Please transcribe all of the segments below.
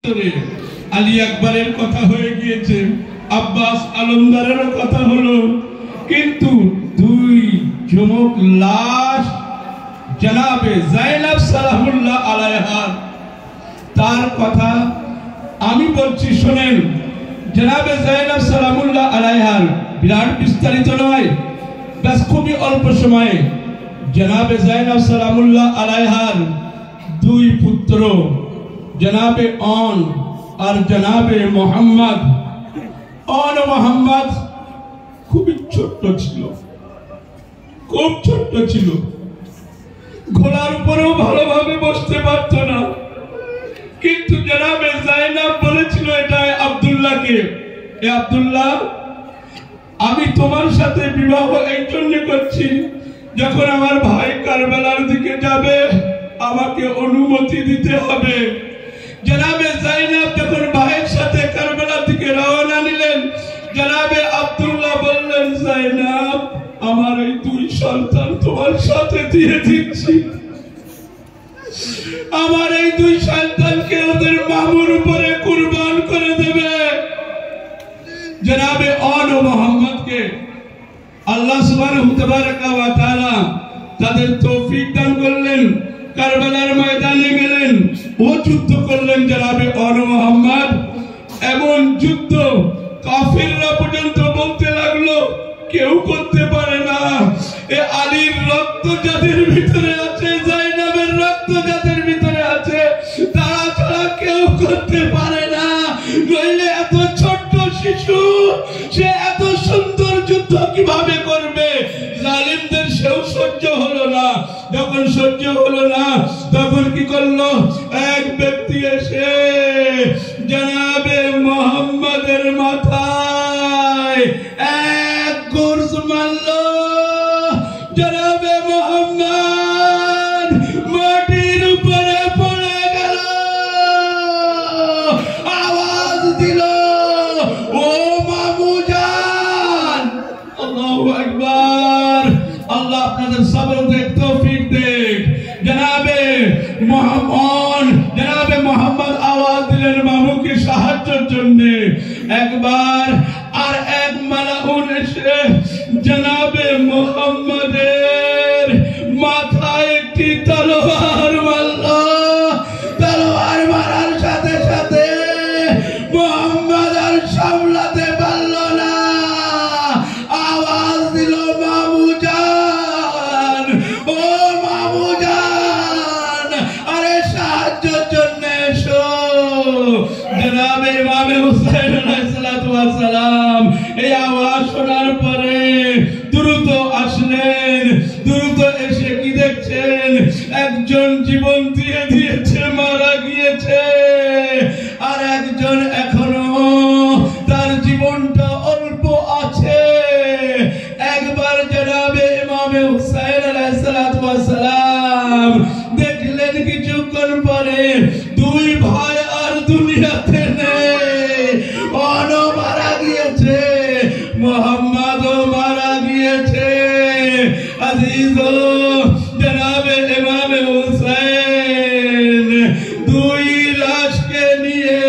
আলী আকবরের কথা হয়ে গিয়েছে, আব্বাস আলমদারেরও কথা হলো, কিন্তু দুই যমক লাশ জনাবে জাইনাব সালামুল্লাহ আলাইহা তার কথা আমি বলছি শোনেন। জনাবে জাইনাব সালামুল্লাহ আলাইহার বিরাট বিস্তারিত নয়, বাস খুবই অল্প সময়ে জনাবে জাইনাব সালামুল্লাহ আলাইহার দুই পুত্র জনাবে অন আর জনাবে মোহাম্মদ। অন মোহাম্মদ খুবই ছোট্ট ছিল, খুব ছোট্ট ছিল, ঘোড়ার উপরেও ভালোভাবে বসতে পারত না। কিন্তু জনাবে জাইনাব বলেছিল এটা আব্দুল্লাহকে, এ আব্দুল্লাহ, আমি তোমার সাথে বিবাহ এই জন্য করছি, যখন আমার ভাই কারবালার দিকে যাবে আমাকে অনুমতি দিতে হবে। জনাবে জাইনাব যখন ভাইয়ের সাথে কারবালার দিকে রওনা নিলেন, জনাবে আব্দুল্লাহ বললেন, জাইনাব, আমার এই দুই সন্তান তোমার সাথে দিয়ে দিচ্ছি, আমার এই দুই সন্তানকে ওদের মামুর উপরে কুরবান করে দেবে। জনাবে অন ও মোহাম্মদকে আল্লাহ সুবহানাহু ওয়া তাআলা তাদের তৌফিক দান করলেন, কারবালার ময়দানে গেলেন, ও যুদ্ধ করলেন। জনাবে অন ও মোহাম্মদ এমন যুদ্ধ কাফিররা পর্যন্ত বলতে লাগলো কেউ করতে পারে না, এ আলীর রক্ত যাদের ভিতরে আছে, জাইনাবের রক্ত যাদের ভিতরে আছে, তারা ছাড়া কেউ করতে পারে না। নইলে এত ছোট্ট শিশু সে এত সুন্দর যুদ্ধ কিভাবে করবে? জালিমদের সেও সহ্য হলো না। যখন সহ্য হলো না তখন কি করলো? এক ব্যক্তি এসে জনাবে মোহাম্মদের মাথায় এক গুরজ মারল। জনাবে মোহাম্মদ মাটির উপরে পড়ে গেল, আওয়াজ দিল, ও মামুজান। আল্লাহু আকবার। আল্লাহ আপনাদের সবর দেখ, তৌফিক দেখ। জনাবে মোহাম্মদ আওয়াজ দিলেন মামুকে সাহায্যের জন্য। একবার আর এক মালাউন এসে জনাবে মোহাম্মদের মাথায় একটি তলোয়ার মারল। তলোয়ার মারার সাথে সাথে মোহাম্মদ আর সামলাতে পারল না, আওয়াজ দিল, মামুজান, ও মামুজান, আরে সাহায্যের জন্য এসো। জনাবে ইমামে হুসাইন আলাইহিস সালাতু ওয়াস সালাম এই আওয়াজ শোনার পরে দ্রুত আসলেন। দ্রুত এসে কি দেখছেন? একজন জীবন দিয়ে দিয়েছে, মারা গিয়েছে, আর একজন এখনো তার জীবনটা অল্প আছে। একবার জনাবে ইমামে হুসাইন আলাইহিস সালাতু ওয়াস সালাম দেখলেন কিছুক্ষণ পরে দুই ভাই আর দুনিয়াতে নেই। অনও মারা গিয়েছে, মোহাম্মদও মারা গিয়েছে। আজিজ জনাবে ইমামে হুসাইন দুই লাশকে নিয়ে,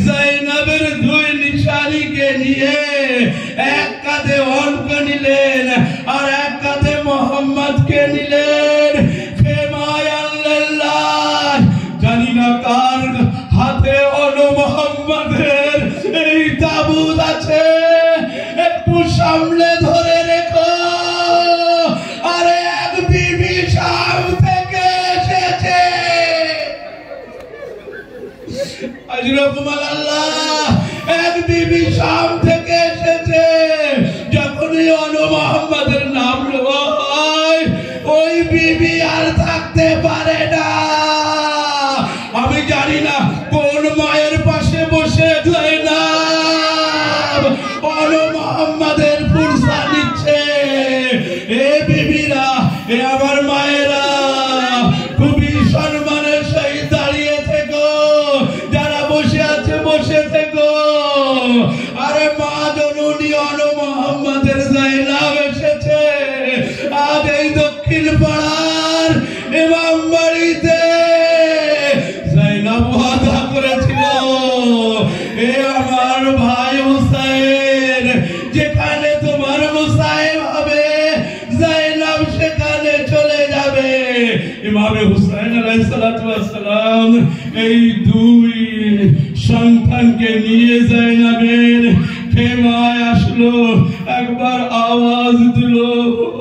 জাইনাবের দুই নিশানীকে নিয়ে এক কাঁধে অনকে নিলেন আর এক কাঁধে মোহাম্মদকে নিলেন। খেমায় আল্লাহ, জানি না কার হাতে অন মোহাম্মদের এই তাবুত আছে, একটু সামনে ধরে রেখো। আরে এক বিবি শাম থেকে এসেছে, আল্লাহ, এক বিবি শাম থেকে এসেছে। যখনই অন মোহাম্মদের নাম নেওয়া হয় ওই বিবি আর থাকতে পারে না। আমি জানি না কোন মায়ের পাশে বসে জাইনাব অন মোহাম্মদের পুরসা নিচ্ছে। এ বিবিরা, এ আমার মায়েরা, খুবই সম্মানের সহিত দাঁড়িয়ে থেকো, যারা বসে আছে বসে থেকো। আরে মা জননী অন মোহাম্মদের জাইনাব এসেছে। এই দুই সন্তানকে নিয়ে যায়নাবের খেমায় আসলো। একবার আওয়াজ দিল,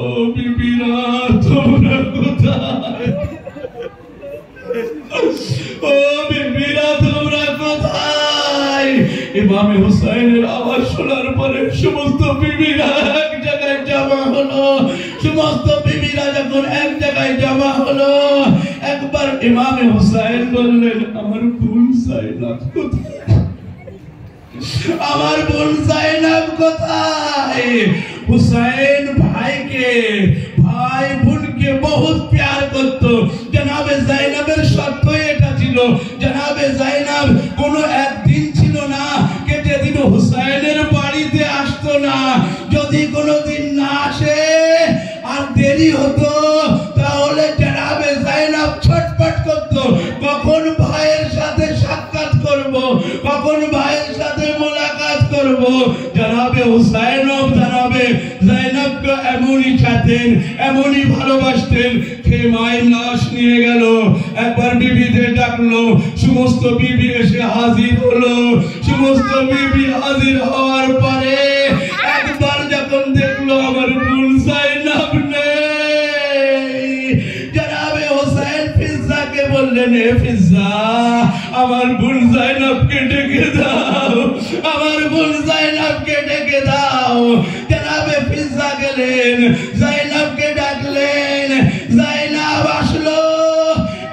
ও বিবিরা তোমরা কোথায়? ও বিবিরা তোমরা কোথায়? ইমামে হুসাইনের আওয়াজ শোনার পরে সমস্ত বিবিরা এক জায়গায় জমা হলো। সমস্ত বিবিরা যখন এক জায়গায় জমা হলো, একবার ইমামে হুসাইন বললেন, আমার বোন যায়নাব কোথায়? আমার বোন যায়নাব কোথায়? হুসাইন ভাইকে, ভাই বোনকে বহুত প্যার করত। জনাবে যায়নাবের শর্ত এটা ছিল, জনাবে যায়নাব কোনো একদিন ছিল না যে যেদিন হুসাইনের বাড়িতে আসতো না। যদি কোনোদিন না আসে আর দেরি হতো, তাহলে জনাবে যায়নাব ছটফট করত, কখন ভাইয়ের সাথে সাক্ষাৎ করব, কখন ভাইয়ের সাথে মোলাকাত করব। জনাবে হুসাইন জনাবে যায়নাবকে এমনই চাইতেন, এমনই ভালোবাসতেন। খেমায় লাশ নিয়ে গেল, একবার বিবিদের ডাকলো, সমস্ত বিবি এসে হাজির হলো। সমস্ত বিবি হাজির হওয়ার পরে একবার যখন দেখলো আমার বোন যায়নাব নেই, জনাবে হুসাইন ফিজ্জাকে বললেন, এ ফিজ্জা আমার বোন যায়নাবকে ডেকে দাও, আমার বোন যায়নাবকে ডেকে দাও। জনাবে ফিজ্জা গেলেন, যায়নাবকে ডাকলেন, যায়নাব আসলো।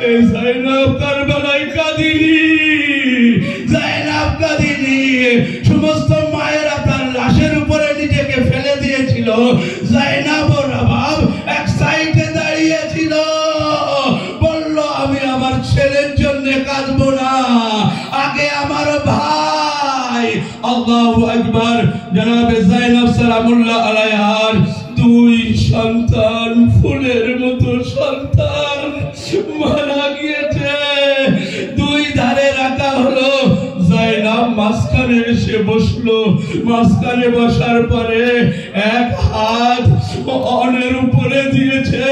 এই যায়নাব কারবালায় কাঁদিনি, যায়নাব কাঁদিনি। সমস্ত মায়েরা তার লাশের উপরে নিজেকে ফেলে দিয়েছিল। যায়নাব ও রবাব এক সাইডে দাঁড়িয়েছিল, বলল, আমি আমার ছেলের জন্য কাঁদবো না, আগে আমার ভাই। আল্লাহু আকবার। জনাবে যায়নাব সালামুল্লাহ আলাইহার দুই সন্তান, ফুলের মতো সন্তান মারা গিয়েছে। দুই ধারে রাখা হলো, যায়নাব মাঝখানে এসে বসলো। মাঝখানে বসার পরে এক হাত অনের উপরে দিয়েছে,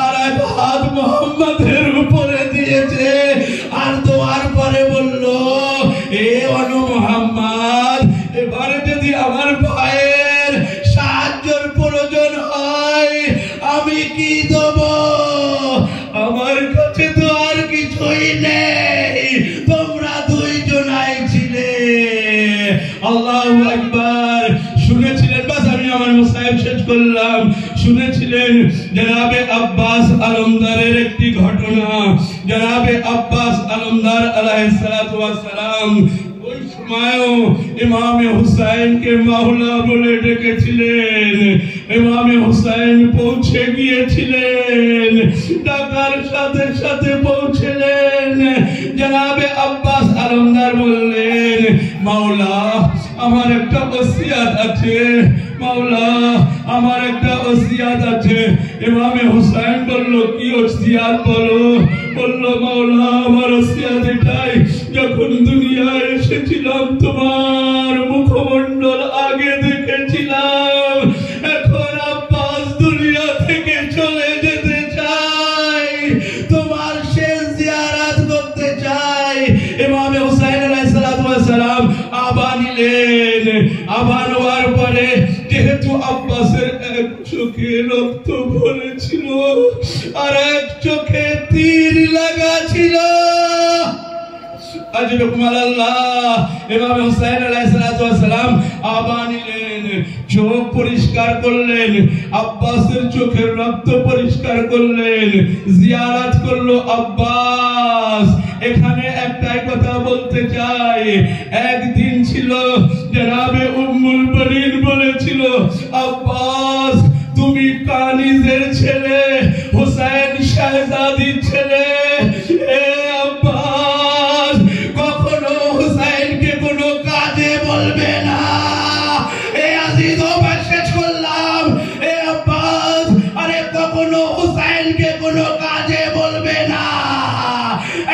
আর এক হাত মুহাম্মাদের উপরে দিয়েছে, আর দোয়ার পরে বলল, এ অনু মুহাম্মদ, এবারে যদি আমার ভাইয়ের সাহায্যের প্রয়োজন হয় আমি কি দেব? আমার কাছে তো আর কিছুই নেই, তোমরা দুইজনাই ছিলে। আল্লাহু আকবার। শুনেছিলেন, বাস আমি আমার মুসাহিব শেষ করলাম। শুনেছিলেন জনাবে আব্বাস আলমদারের একটি ঘটনা। জনাবে আব্বাস আলমদার আলাইহিস সালাতু ওয়াস সালাম ওই সময়ও ইমামে হুসাইনকে মাওলা বলে ডেকেছিলেন। ইমামে হুসাইন পৌঁছে গিয়েছিলেন, ডাকার সাথে সাথে পৌঁছলেন। জনাবে আব্বাস আলমদার বললেন, মাওলা আমার একটা ওসিয়াত আছে, মাওলা আমার একটা ওসিয়াত আছে। ইমামে হুসাইন বলল, কি ওসিয়াত বলো? বলল, মাওলা আমার ওসিয়াত এটাই, যখন দুনিয়ায় এসেছিলাম তোমার মুখমণ্ডল আগে দেখেছিলাম, এখন আব্বাস দুনিয়া থেকে চলে যেতে চাই, তোমার শেষ জিয়ারত করতে চাই। ইমামে হুসাইন আলাইহিস সালাতু ওয়াস সালাম আবা নিলেন। আবা নেওয়ার পরে যেহেতু আব্বাসের এক চোখে রক্ত ভরেছিল আর এক চোখে তীর লাগা ছিল, ইমাম হুসাইন আলাইহিস সালাতু ওয়াস সালাম আবা নিলেন, চোখ পরিষ্কার করলেন, আব্বাসের চোখের রক্ত পরিষ্কার করলেন, জিয়ারত করলো আব্বাস। এখানে একটাই কথা বলতে চাই, একদিন ছিল জনাবে উম্মুল বনিন বলেছিল, আব্বাস তুমি কানিজের ছেলে, হুসাইন শাহজাদির ছেলে, এ আব্বাস কখনো হুসাইনকে কোনো কাজে বলবে না। এ আজিজ শেষ করলাম, এ আব্বাস আরে কখনো হুসাইনকে কোনো কাজে বলবে না।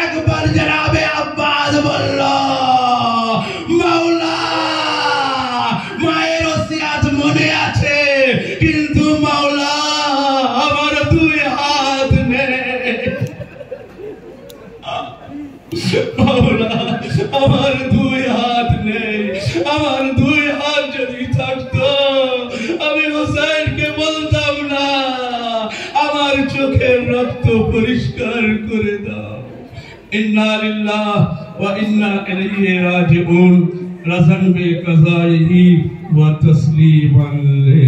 একবার জনাবে আব্বাস বলল, মাওলা মায়ের ওসিয়াত মনে আছে, কিন্তু মাওলা আমার দুই হাত নেই। আমার দুই হাত যদি থাকতো আমি হোসেনকে বলতাম না আমার চোখের রক্ত পরিষ্কার করে দাও। ইন্না লিল্লাহ ওয়া ইন্না ইলাইহি রাজিউন। রাজান বে কাযাইহি ওয়া তাসলিমান লি